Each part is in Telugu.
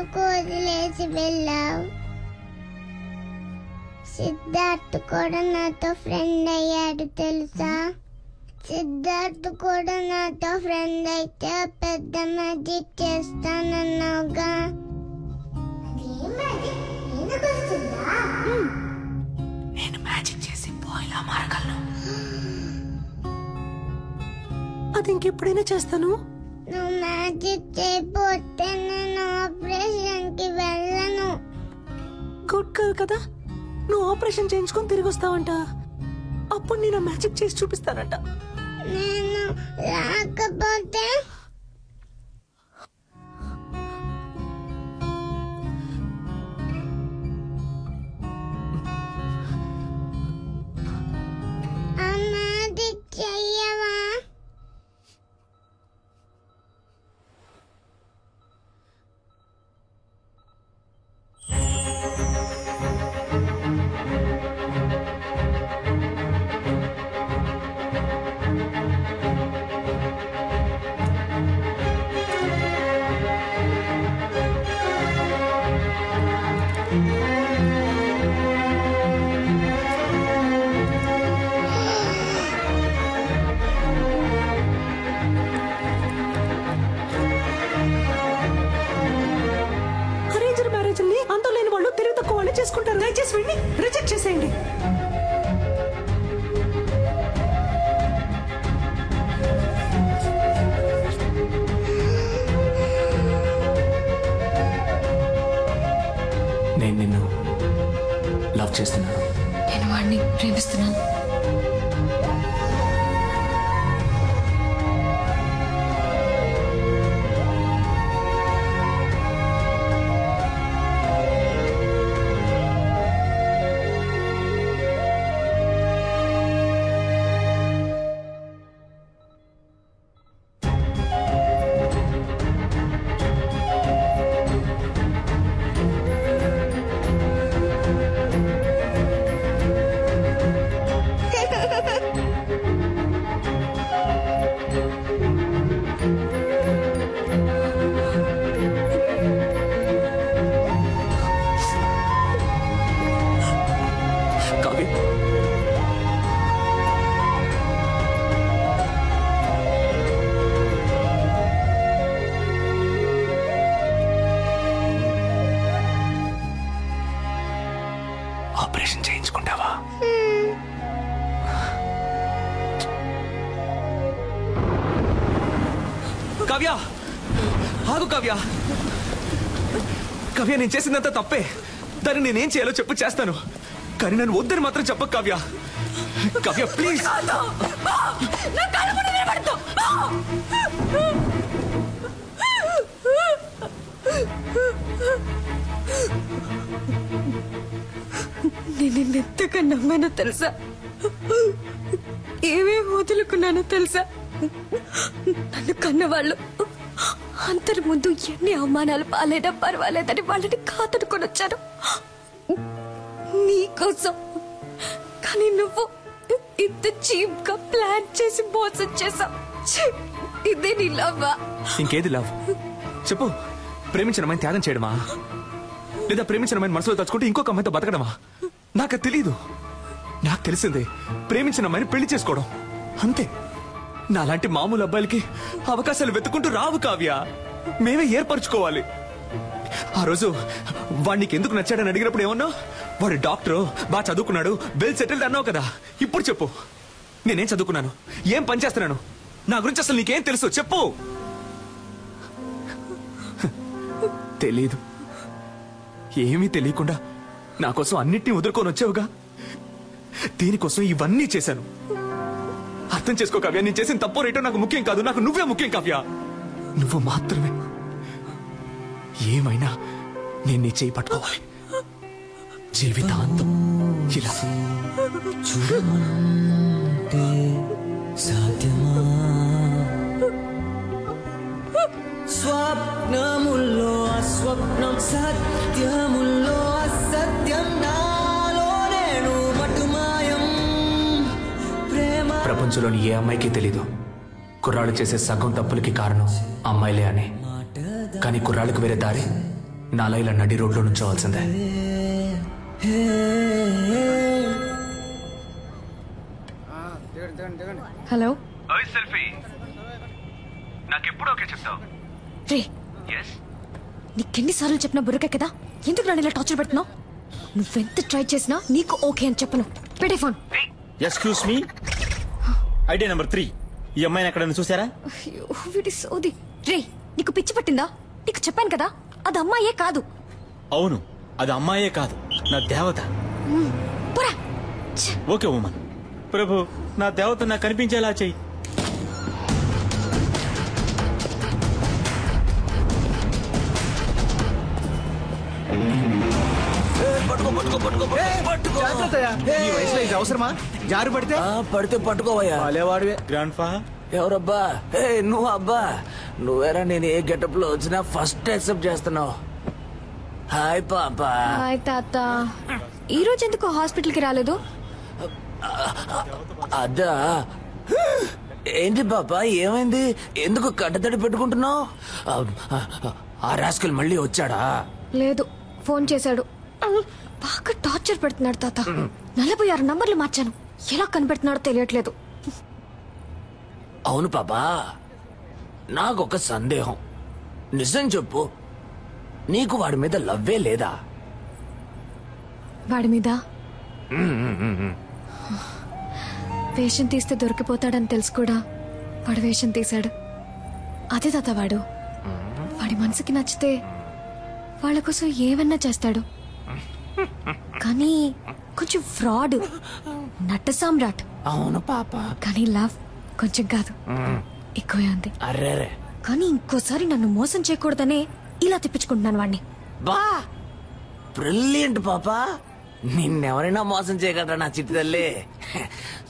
ఎందుకు వదిలేసి వెళ్ళావు? సిద్ధార్థ్ కూడా నాతో ఫ్రెండ్ అయ్యాడు తెలుసా? సిద్ధార్థ్ కూడా నాతో ఫ్రెండ్ అయితే పెద్ద మ్యాజిక్ చేస్తానన్నావుగా. నేను మ్యాజిక్ చేసి పోయిలా మారగలను. అది ఇంకెప్పుడైనా చేస్తాను. నువ్వు మ్యాజిక్ చేయకపోతే నేను ఆపరేషన్ కి వెళ్ళను. గుడ్ గర్ల్ కదా, నువ్వు ఆపరేషన్ చేయించుకొని తిరిగి వస్తావంట. అప్పుడు నేను మ్యాజిక్ చేసి చూపిస్తానంట. నేను రాకపోతే ఆ మ్యాజిక్ చెయ్యవా? అరేంజ్డ్ మ్యారేజ్ ని అంత లేని వాళ్ళు తెలివి తక్కువ వాళ్ళు చేసుకుంటారు. దయచేసి వీడిని రిజెక్ట్ చేసేయండి. నేను నిన్ను లవ్ చేస్తున్నాను. నేను వాడిని ప్రేమిస్తున్నాను. ఆపరేషన్ చేయించుకుంటావా? కావ్య, ఆగు కావ్య. కావ్య, నేను చేసిందంతా తప్పే. దాన్ని నేనేం చేయాలో చెప్పు, చేస్తాను. కానీ నన్ను వద్దని మాత్రం చెప్పకు కావ్య. కావ్య ప్లీజ్. నేను ఎంతగా నమ్మానో తెలుసా? ఏమేమి వదులుకున్నానో తెలుసా? నన్ను కన్నవాళ్ళు అందరి ముందు ఎన్ని అవమానాలు పాలైనా పర్వాలేదని వాళ్ళని కాతుడుకొని వచ్చాను నీకోసం. కానీ నువ్వు ఇంత చీప్ గా ప్లాన్ చేసి మోసం చేసావు. ఇదే నీ లవ్వా? ఇంకేది లవ్ చెప్పు. ప్రేమించిన అమ్మాయిని త్యాగం చేయడమా, లేదా ప్రేమించిన అమ్మాయిని మనసులో తలుచుకుంటే ఇంకొక అమ్మాయితో బతకడమా? నాకు తెలీదు. నాకు తెలిసిందే ప్రేమించిన అమ్మాయిని పెళ్లి చేసుకోవడం, అంతే. నాలాంటి మామూలు అబ్బాయిలకి అవకాశాలు వెతుకుంటూ రావు కావ్య. మేమే ఏర్పరచుకోవాలి. ఆ రోజు వాడికి ఎందుకు నచ్చాడని అడిగినప్పుడు ఏమన్నావు? వాడు డాక్టరు, బాగా చదువుకున్నాడు, వెల్ సెటిల్డ్ అన్నావు కదా. ఇప్పుడు చెప్పు, నేనేం చదువుకున్నాను, ఏం పని చేస్తున్నాను, నా గురించి అసలు నీకేం తెలుసు చెప్పు. తెలీదు. ఏమీ తెలియకుండా నా కోసం అన్నిటినీ వదులుకొని వచ్చావుగా. దీనికోసం ఇవన్నీ చేశాను. అర్థం చేసుకో కావ్య, నేను చేసిన తప్పో రేటో నాకు ముఖ్యం కాదు. నాకు నువ్వే ముఖ్యం కావ్య. నువ్వు మాత్రమే. ఏమైనా నేను నీ చేయి పట్టుకోవాలి జీవితాంతం. ఇలా చూడమంటే సాధ్యమా? స్వప్నముల్లో అస్వప్నం, సత్యముల్లో అసత్యం, నాలో నేను మటుమాయం. ప్రపంచంలోని ఏ అమ్మాయికి తెలీదు కుర్రాళ్ళు చేసే సగం తప్పులకి కారణం అమ్మాయిలే అని. కానీ కుర్రాళ్ళకి వేరే దారి నాలా ఇలా నడి రోడ్లో నుంచోవాల్సిందే. హలో సెల్ఫీ నాకెప్పుడు ఓకే చెప్తావు? రే నీకెన్నిసార్లు చెప్పినా బుర్రకే కదా, ఎందుకు నన్ను ఇలా టార్చర్ పెడుతున్నావు? నువ్వెంత ట్రై చేసినా నీకు ఓకే అని చెప్పను. పెట్టే phone. Excuse me, idea number 3. ఈ అమ్మాయిని ఎక్కడైనా చూసారా? అయ్యో వీడి సోది. రే నీకు పిచ్చి పట్టిందా? నీకు చెప్పాను కదా అది అమ్మాయే కాదు. అవును, అది అమ్మాయే కాదు, నా దేవత. పోరా. Okay woman. ప్రభు, నా దేవత నాకు కనిపించేలా చెయ్యి. ఈ వయసులో ఇది అవసరమా? జారు పడితే పడితే పట్టుకోవయ్యా. వాడేవాడివే. గ్రాండ్ ఫా, ఎవరబ్బా? నువ్వు అబ్బా, నువ్వేరా నేను ఏ గెటప్ లో వచ్చినా ఫస్ట్ యాక్సెప్ట్ చేస్తున్నావు. హాయ్ పాపా. హాయ్ తాత. ఈ రోజు ఎందుకు హాస్పిటల్ కి రాలేదు? అదా ఏంటి పాపా, ఏమైంది? ఎందుకు కట్టతడి పెట్టుకుంటున్నావు? ఆ రాస్కల్ మళ్ళీ వచ్చాడా? లేదు, ఫోన్ చేశాడు. బాగా టార్చర్ పెడుతున్నాడు తాత. 46 నంబర్లు మార్చాను, ఎలా కనిపెడుతున్నాడో తెలియట్లేదు. అవును పాపా, నాకొక సందేహం. నిజం చెప్పు, నీకు వాడి మీద లవ్వే లేదా? వాడి మీద వేషం తీస్తే దొరికిపోతాడని తెలుసు కూడా వాడు వేషం తీశాడు. అదే తాత వాడు. వాడి మనసుకి నచ్చితే వాళ్ళ కోసం ఏమన్నా చేస్తాడు. కానీ కొంచెం ఫ్రాడ్, నట్ట సామ్రాట్. అవును పాపా. కానీ లవ్ కొంచెం కాదు, ఎక్కువే ఉంది. అర్రే, కానీ ఇంకోసారి నన్ను మోసం చేయకూడదనే ఇలా తిప్పించుకుంటున్నాను వాడిని. బా బ్రిలియంట్ పాపా. నిన్నెవరైనా మోసం చేయగలరా నా చిట్టి తల్లి?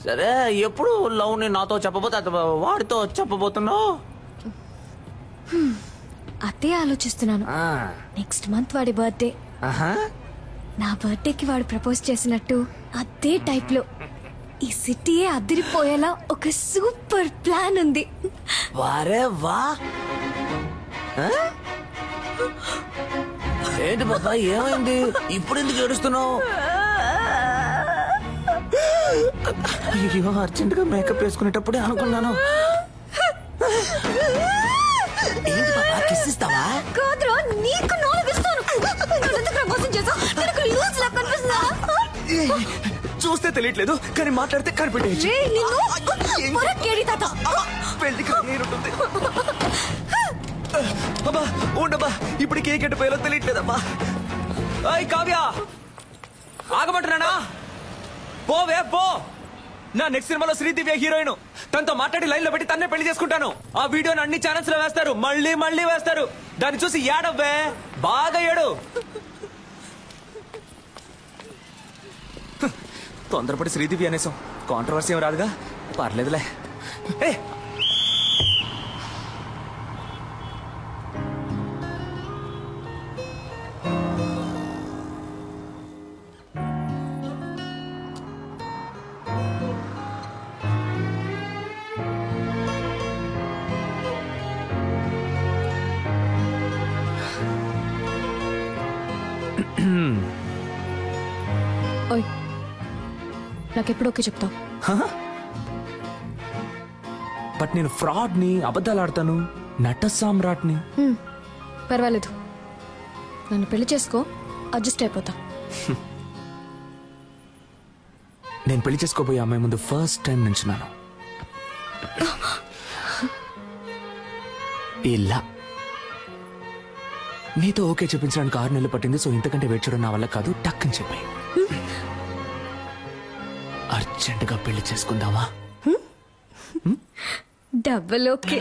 సరే, ఎప్పుడు లవ్ ని నాతో చెప్పబోతే వాడితో చెప్పబోతున్నావు? అదే ఆలోచిస్తున్నాను. నెక్స్ట్ మంత్ వాడి బర్త్డే. నా బర్త్డేకి వాడు ప్రపోజ్ చేసినట్టు అదే టైప్ లో ఈ సిటీయే అదిరిపోయేలా ఒక సూపర్ ప్లాన్ ఉంది. వారే వా. ఏంటి పాపా, ఏమైంది? ఇప్పుడు ఎందుకు ఏడుస్తున్నావు? అయ్యో, అర్జెంట్ గా మేకప్ వేసుకునేటప్పుడే అనుకున్నాను. ఏంటి పాపా, కిస్ ఇస్తావా? కాదురా, నీకు నాలుగిస్తాను. మోసం చేసా, నీకు లూజ్ లా కనిపిస్తుందా? చూస్తే తెలియట్లేదు, కానీ మాట్లాడితే కనిపెట్టేయచ్చు. పెళ్లికి నేనుంటుంది. అబ్బా ఉండబ్బా, ఇప్పుడు కేక్ ఎట్టిపోయాలో తెలియట్లేదమ్మా. అయ్ కావ్య, ఆగమంటున్నానా? పోవే పో. నా నెక్స్ట్ సినిమాలో శ్రీదివ్య హీరోయిన్. తనతో మాట్లాడి లైన్ లో పెట్టి తన్నే పెళ్లి చేసుకుంటాను. ఆ వీడియోని అన్ని ఛానల్స్ లో వేస్తారు, మళ్ళీ మళ్ళీ వేస్తారు. దాన్ని చూసి ఏడవ్వే, బాగా ఏడు. తొందరపడి శ్రీదివ్య అనేసాం, కాంట్రవర్సీ ఏం రాదుగా, పర్లేదులే. ఏ ఓయ్, నాకెప్పుడు ఓకే చెప్తావు? బట్ నేను ఫ్రాడ్ ని, అబద్ధాలు ఆడతాను, నట సామ్రాట్ని. పర్వాలేదు, నన్ను పెళ్లి చేసుకో, అడ్జస్ట్ అయిపోతా. నేను పెళ్లి చేసుకోబోయే అమ్మాయి ముందు ఫస్ట్ టైం నించున్నాను ఇలా. నీతో ఓకే చెప్పించడానికి 6 నెలలు పట్టింది. సో ఇంతకంటే వెయిట్ చేయడం నా వల్ల కాదు, టక్ అని చెప్పి అర్జెంటుగా పెళ్లి చేసుకుందామా? Double okay.